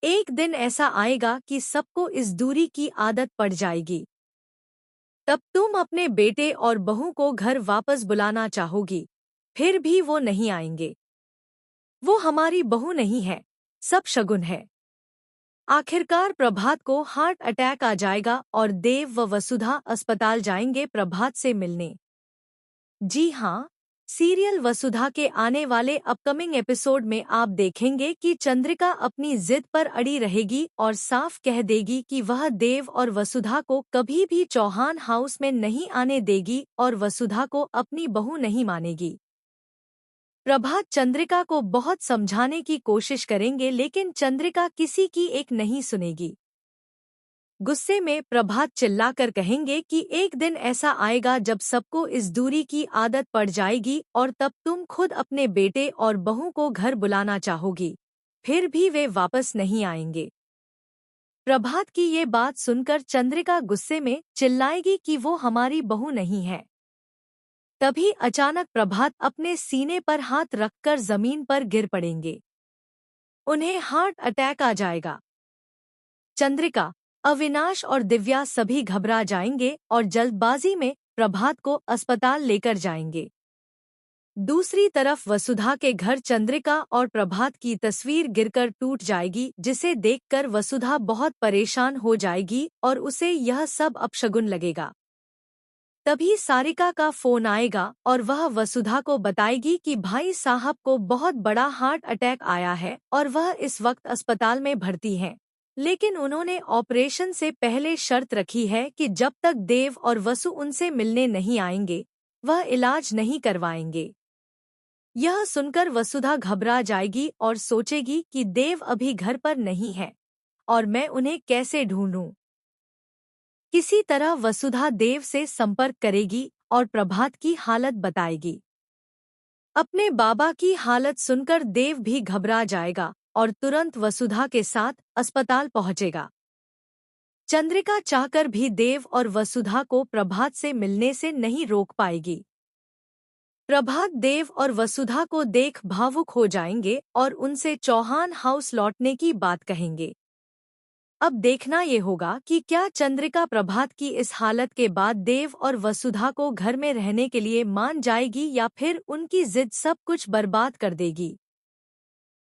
एक दिन ऐसा आएगा कि सबको इस दूरी की आदत पड़ जाएगी। तब तुम अपने बेटे और बहू को घर वापस बुलाना चाहोगी, फिर भी वो नहीं आएंगे। वो हमारी बहू नहीं है, सब शगुन है। आखिरकार प्रभात को हार्ट अटैक आ जाएगा और देव व वसुधा अस्पताल जाएंगे प्रभात से मिलने। जी हाँ, सीरियल वसुधा के आने वाले अपकमिंग एपिसोड में आप देखेंगे कि चंद्रिका अपनी जिद पर अड़ी रहेगी और साफ कह देगी कि वह देव और वसुधा को कभी भी चौहान हाउस में नहीं आने देगी और वसुधा को अपनी बहू नहीं मानेगी। प्रभात चंद्रिका को बहुत समझाने की कोशिश करेंगे लेकिन चंद्रिका किसी की एक नहीं सुनेगी। गुस्से में प्रभात चिल्लाकर कहेंगे कि एक दिन ऐसा आएगा जब सबको इस दूरी की आदत पड़ जाएगी और तब तुम खुद अपने बेटे और बहू को घर बुलाना चाहोगी, फिर भी वे वापस नहीं आएंगे। प्रभात की ये बात सुनकर चंद्रिका गुस्से में चिल्लाएगी कि वो हमारी बहू नहीं है। तभी अचानक प्रभात अपने सीने पर हाथ रखकर जमीन पर गिर पड़ेंगे। उन्हें हार्ट अटैक आ जाएगा। चंद्रिका, अविनाश और दिव्या सभी घबरा जाएंगे और जल्दबाजी में प्रभात को अस्पताल लेकर जाएंगे। दूसरी तरफ वसुधा के घर चंद्रिका और प्रभात की तस्वीर गिरकर टूट जाएगी, जिसे देखकर वसुधा बहुत परेशान हो जाएगी और उसे यह सब अपशगुन लगेगा। तभी सारिका का फोन आएगा और वह वसुधा को बताएगी कि भाई साहब को बहुत बड़ा हार्ट अटैक आया है और वह इस वक्त अस्पताल में भर्ती हैं। लेकिन उन्होंने ऑपरेशन से पहले शर्त रखी है कि जब तक देव और वसु उनसे मिलने नहीं आएंगे, वह इलाज नहीं करवाएंगे। यह सुनकर वसुधा घबरा जाएगी और सोचेगी कि देव अभी घर पर नहीं है और मैं उन्हें कैसे ढूंढूं। किसी तरह वसुधा देव से संपर्क करेगी और प्रभात की हालत बताएगी। अपने बाबा की हालत सुनकर देव भी घबरा जाएगा और तुरंत वसुधा के साथ अस्पताल पहुंचेगा। चंद्रिका चाहकर भी देव और वसुधा को प्रभात से मिलने से नहीं रोक पाएगी। प्रभात देव और वसुधा को देख भावुक हो जाएंगे और उनसे चौहान हाउस लौटने की बात कहेंगे। अब देखना ये होगा कि क्या चंद्रिका प्रभात की इस हालत के बाद देव और वसुधा को घर में रहने के लिए मान जाएगी या फिर उनकी जिद सब कुछ बर्बाद कर देगी।